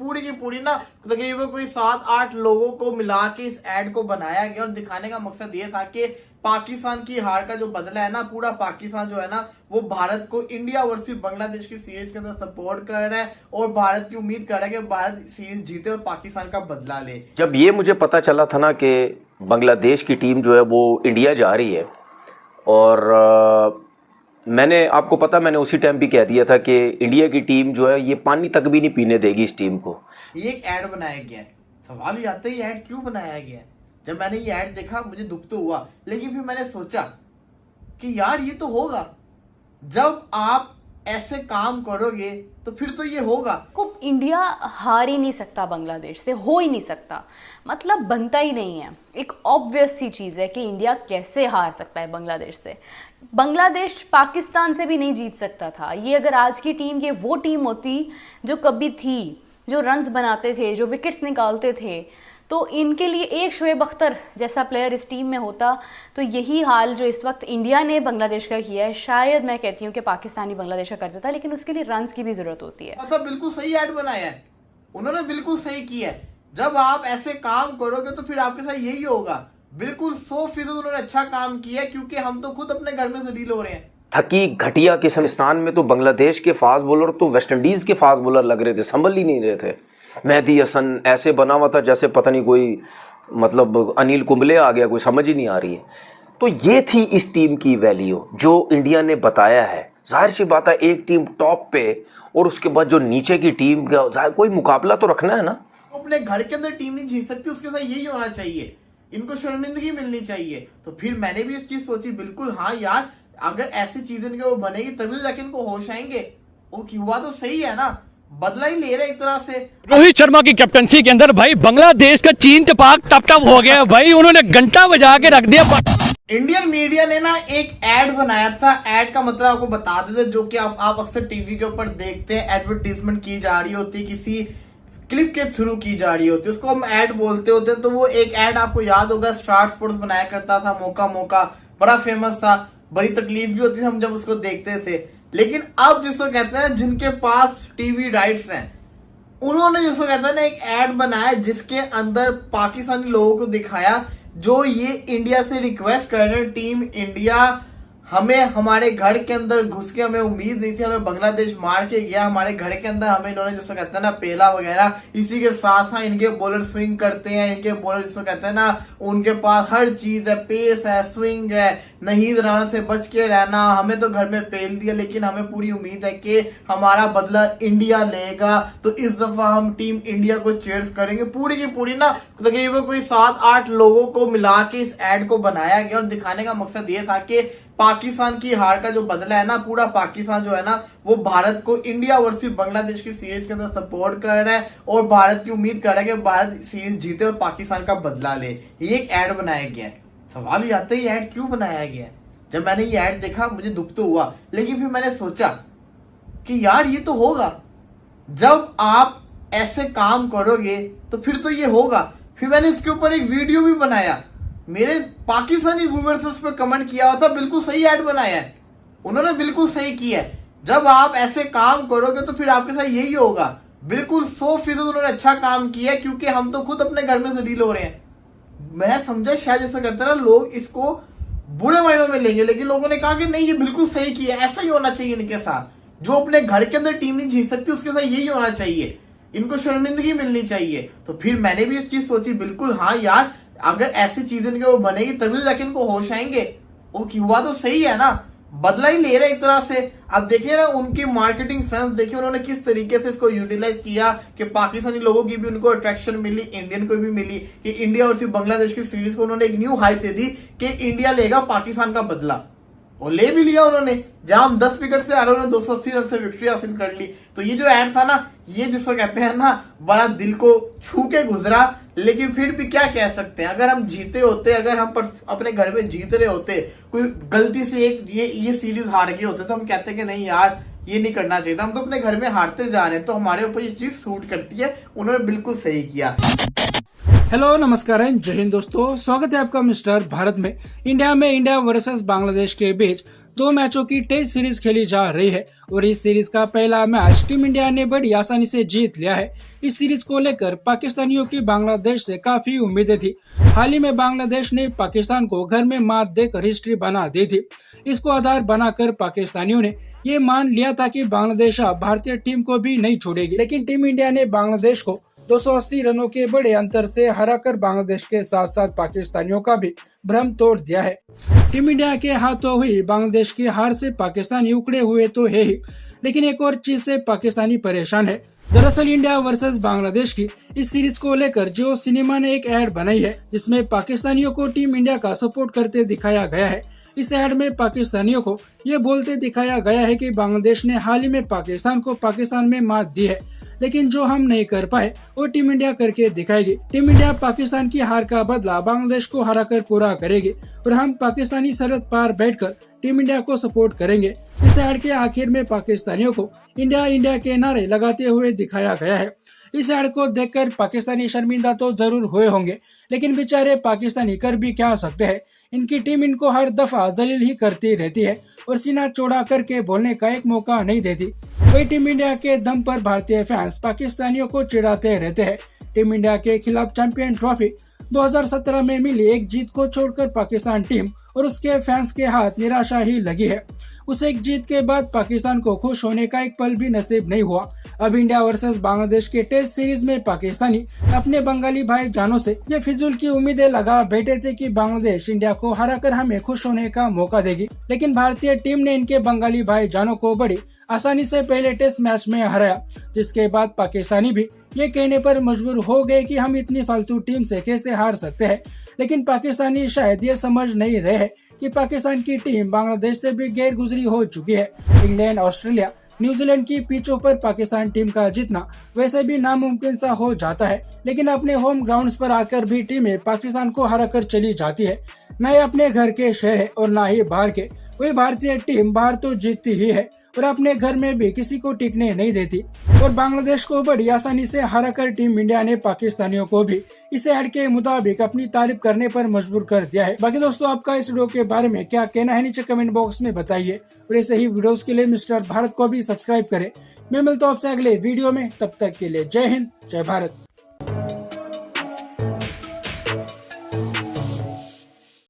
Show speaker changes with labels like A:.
A: पूरी की पूरी ना तकरीबन कोई 7-8 लोगों को मिला के इस एड को बनाया गया और दिखाने का मकसद ये था कि पाकिस्तान की हार का जो बदला है ना, पूरा पाकिस्तान जो है ना वो भारत को इंडिया वर्सेस बांग्लादेश की सीरीज के अंदर सपोर्ट कर रहा है और भारत की उम्मीद कर रहा है कि भारत सीरीज जीते और पाकिस्तान का बदला ले।
B: जब ये मुझे पता चला था ना कि बांग्लादेश की टीम जो है वो इंडिया जा रही है, और मैंने आपको पता, मैंने उसी टाइम भी कह दिया था कि इंडिया की टीम जो है ये पानी तक भी नहीं पीने देगी इस टीम को।
A: ये एक ऐड बनाया गया है, सवाल ये आता है ये ऐड क्यों बनाया गया है। जब मैंने ये ऐड देखा मुझे दुख तो हुआ, लेकिन फिर मैंने सोचा कि यार ये तो होगा, जब आप ऐसे काम करोगे तो फिर तो ये होगा।
C: को इंडिया हार ही नहीं सकता बांग्लादेश से, हो ही नहीं सकता, मतलब बनता ही नहीं है। एक ऑब्वियस सी चीज़ है कि इंडिया कैसे हार सकता है बांग्लादेश से। बांग्लादेश पाकिस्तान से भी नहीं जीत सकता था। ये अगर आज की टीम ये वो टीम होती जो कभी थी, जो रन्स बनाते थे, जो विकेट्स निकालते थे, तो इनके लिए एक शोएब अख्तर जैसा प्लेयर इस टीम में होता तो यही हाल जो इस वक्त इंडिया ने बांग्लादेश का किया है, शायद मैं कहती हूँ कि पाकिस्तानी बांग्लादेश का कर देता, लेकिन उसके लिए रन्स की भी जरूरत होती है।
A: मतलब बिल्कुल सही ऐड बनाया है उन्होंने, बिल्कुल सही किया है। जब आप ऐसे काम करोगे तो फिर आपके साथ यही होगा। बिल्कुल 100% उन्होंने अच्छा काम किया, क्योंकि हम तो खुद अपने घर में से डील हो रहे हैं।
B: थकी घटिया किस्मिस्तान में तो बांग्लादेश के फास्ट बॉलर तो वेस्ट इंडीज के फास्ट बॉलर लग रहे थे, संभल ही नहीं रहे थे। मेहदी हसन ऐसे बना हुआ था जैसे पता नहीं कोई मतलब अनिल कुंबले आ गया, कोई समझ ही नहीं आ रही है। तो ये थी इस टीम की वैल्यू जो इंडिया ने बताया है। जाहिर सी बात है एक टीम टॉप पे और उसके बाद जो नीचे की टीम का कोई मुकाबला तो रखना है ना।
A: अपने घर के अंदर टीम नहीं जीत सकती, उसके साथ यही होना चाहिए, इनको शर्मिंदगी मिलनी चाहिए। तो फिर मैंने भी इस चीज सोची, बिल्कुल हाँ यार, अगर ऐसी चीज इनके वो बनेगी तभी जाके इनको होश आएंगे। वो हुआ तो सही है ना, बदला ही ले रहे एक तरह से।
D: रोहित शर्मा की कैप्टनसी के अंदर भाई बांग्लादेश का चीन टपाक टप टप हो गया भाई, उन्होंने घंटा बजा के रख दिया।
A: इंडियन मीडिया ने ना एक एड बनाया था। एड का मतलब आपको बता देते, जो कि आप अक्सर टीवी के ऊपर देखते हैं, एडवर्टीजमेंट की जा रही होती, किसी क्लिप के थ्रू की जा रही होती है, उसको हम एड बोलते होते हैं। तो वो एक एड आपको याद होगा, स्टार स्पोर्ट्स बनाया करता था, मौका मौका, बड़ा फेमस था, बड़ी तकलीफ भी होती थी हम जब उसको देखते थे। लेकिन अब जिसको कहते हैं जिनके पास टीवी राइट्स हैं, उन्होंने जिसको कहते हैं ना एक एड बनाया जिसके अंदर पाकिस्तानी लोगों को दिखाया जो ये इंडिया से रिक्वेस्ट कर रहे हैं, टीम इंडिया हमें हमारे घर के अंदर घुस के, हमें उम्मीद नहीं थी, हमें बांग्लादेश मार के गया हमारे घर के अंदर, हमें इन्होंने जिसको कहते हैं ना पेला वगैरह। इसी के साथ साथ इनके बॉलर स्विंग करते हैं, इनके बॉलर जिसको कहते हैं ना उनके पास हर चीज है, पेस है, स्विंग है, नहीं राना से बच के रहना। हमें तो घर में पेल दिया, लेकिन हमें पूरी उम्मीद है कि हमारा बदला इंडिया लेगा, तो इस दफा हम टीम इंडिया को चीयर्स करेंगे। पूरी की पूरी ना तकरीबन कोई 7-8 लोगों को मिला के इस एड को बनाया गया और दिखाने का मकसद ये था कि पाकिस्तान की हार का जो बदला है ना, पूरा पाकिस्तान जो है ना वो भारत को इंडिया वर्सेस बांग्लादेश की सीरीज के अंदर सपोर्ट कर रहा है और भारत की उम्मीद कर रहा है कि भारत सीरीज जीते और पाकिस्तान का बदला ले। ये एक ऐड बनाया गया है। सवाल ये आता है ये ऐड क्यों बनाया गया है। जब मैंने ये ऐड देखा मुझे दुख तो हुआ, लेकिन फिर मैंने सोचा कि यार ये तो होगा, जब आप ऐसे काम करोगे तो फिर तो ये होगा। फिर मैंने इसके ऊपर एक वीडियो भी बनाया, मेरे पाकिस्तानी व्यूअर्स उस पर कमेंट किया हुआ था, बिल्कुल सही ऐड बनाया है उन्होंने, बिल्कुल सही किया है। जब आप ऐसे काम करोगे तो फिर आपके साथ यही होगा। बिल्कुल 100% उन्होंने अच्छा काम किया, क्योंकि हम तो खुद अपने घर में से डील हो रहे हैं। मैं समझा शायद जैसा कहते हैं ना लोग इसको बुरे मायनों में लेंगे, लेकिन लोगों ने कहा कि नहीं ये बिल्कुल सही किया, ऐसा ही होना चाहिए इनके साथ। जो अपने घर के अंदर टीम नहीं जीत सकती उसके साथ यही होना चाहिए, इनको शर्मिंदगी मिलनी चाहिए। तो फिर मैंने भी इस चीज सोची, बिल्कुल हाँ यार, अगर ऐसी चीजें इनके वो बनेगी तभी जाके इनको होश आएंगे। वो हुआ तो सही है ना, बदला ही ले रहे एक तरह से। अब देखिए ना उनकी मार्केटिंग सेंस देखिए, उन्होंने किस तरीके से इसको यूटिलाइज किया कि पाकिस्तानी लोगों की भी उनको अट्रैक्शन मिली, इंडियन को भी मिली, कि इंडिया और सिर्फ बांग्लादेश की सीरीज को उन्होंने एक न्यू हाइप दे दी कि इंडिया लेगा पाकिस्तान का बदला, और ले भी लिया उन्होंने। जहां हम 10 विकेट से हारे, उन्होंने 280 रन से विक्ट्री हासिल कर ली। तो ये जो एड था ना, ये जिसको कहते हैं ना बड़ा दिल को छू के गुजरा, लेकिन फिर भी क्या कह सकते हैं, अगर हम जीते होते, अगर हम अपने घर में जीत रहे होते, कोई गलती से एक ये सीरीज हार गए होते, तो हम कहते कि नहीं यार ये नहीं करना चाहिए था, हम तो अपने घर में हारते जा रहे हैं, तो हमारे ऊपर ये चीज सूट करती है। उन्होंने बिल्कुल सही किया।
E: हेलो नमस्कार जय हिंद दोस्तों, स्वागत है आपका मिस्टर भारत में। इंडिया वर्सेस बांग्लादेश के बीच 2 मैचों की टेस्ट सीरीज खेली जा रही है और इस सीरीज का पहला मैच टीम इंडिया ने बड़ी आसानी से जीत लिया है। इस सीरीज को लेकर पाकिस्तानियों की बांग्लादेश से काफी उम्मीदें थी। हाल ही में बांग्लादेश ने पाकिस्तान को घर में मात देकर हिस्ट्री बना दी थी। इसको आधार बनाकर पाकिस्तानियों ने ये मान लिया था कि बांग्लादेश अब भारतीय टीम को भी नहीं छोड़ेगी, लेकिन टीम इंडिया ने बांग्लादेश को 280 रनों के बड़े अंतर से हराकर बांग्लादेश के साथ साथ पाकिस्तानियों का भी भ्रम तोड़ दिया है। टीम इंडिया के हाथों हुई बांग्लादेश की हार से पाकिस्तानी उकड़े हुए तो है ही, लेकिन एक और चीज से पाकिस्तानी परेशान है। दरअसल इंडिया वर्सेस बांग्लादेश की इस सीरीज को लेकर जियो सिनेमा ने एक ऐड बनाई है जिसमें पाकिस्तानियों को टीम इंडिया का सपोर्ट करते दिखाया गया है। इस ऐड में पाकिस्तानियों को ये बोलते दिखाया गया है कि बांग्लादेश ने हाल ही में पाकिस्तान को पाकिस्तान में मात दी है, लेकिन जो हम नहीं कर पाए वो टीम इंडिया करके दिखाएगी। टीम इंडिया पाकिस्तान की हार का बदला बांग्लादेश को हराकर पूरा करेगी और हम पाकिस्तानी सरहद पार बैठकर टीम इंडिया को सपोर्ट करेंगे। इस ऐड के आखिर में पाकिस्तानियों को इंडिया इंडिया के नारे लगाते हुए दिखाया गया है। इस ऐड को देखकर पाकिस्तानी शर्मिंदा तो जरूर हुए होंगे, लेकिन बेचारे पाकिस्तानी कर भी क्या सकते हैं। इनकी टीम इनको हर दफा जलील ही करती रहती है और सीना चौड़ा करके बोलने का एक मौका नहीं देती। वही टीम इंडिया के दम पर भारतीय फैंस पाकिस्तानियों को चिढ़ाते रहते हैं। टीम इंडिया के खिलाफ चैंपियन ट्रॉफी 2017 में मिली एक जीत को छोड़कर पाकिस्तान टीम और उसके फैंस के हाथ निराशा ही लगी है। उस एक जीत के बाद पाकिस्तान को खुश होने का एक पल भी नसीब नहीं हुआ। अब इंडिया वर्सेस बांग्लादेश के टेस्ट सीरीज में पाकिस्तानी अपने बंगाली भाई जानों से ये फिजूल की उम्मीदें लगा बैठे थे कि बांग्लादेश इंडिया को हराकर हमें खुश होने का मौका देगी, लेकिन भारतीय टीम ने इनके बंगाली भाई जानों को बड़ी आसानी से पहले टेस्ट मैच में हराया, जिसके बाद पाकिस्तानी भी ये कहने पर मजबूर हो गए कि हम इतनी फालतू टीम से कैसे हार सकते हैं। लेकिन पाकिस्तानी शायद ये समझ नहीं रहे कि पाकिस्तान की टीम बांग्लादेश से भी गैर गुजरी हो चुकी है। इंग्लैंड, ऑस्ट्रेलिया, न्यूजीलैंड की पिचों पर पाकिस्तान टीम का जीतना वैसे भी नामुमकिन सा हो जाता है, लेकिन अपने होम ग्राउंड्स पर आकर भी टीमें पाकिस्तान को हराकर चली जाती है। न ये अपने घर के शहर है और न ही बाहर के। वही भारतीय टीम बाहर तो जीतती ही है और अपने घर में भी किसी को टिकने नहीं देती और बांग्लादेश को बड़ी आसानी से हराकर टीम इंडिया ने पाकिस्तानियों को भी इस ऐड के मुताबिक अपनी तारीफ करने पर मजबूर कर दिया है। बाकी दोस्तों, आपका इस वीडियो के बारे में क्या कहना है नीचे कमेंट बॉक्स में बताइए और ऐसे ही वीडियोस के लिए मिस्टर भारत को भी सब्सक्राइब करें। मैं मिलता हूं आपसे अगले वीडियो में, तब तक के लिए जय हिंद, जय भारत।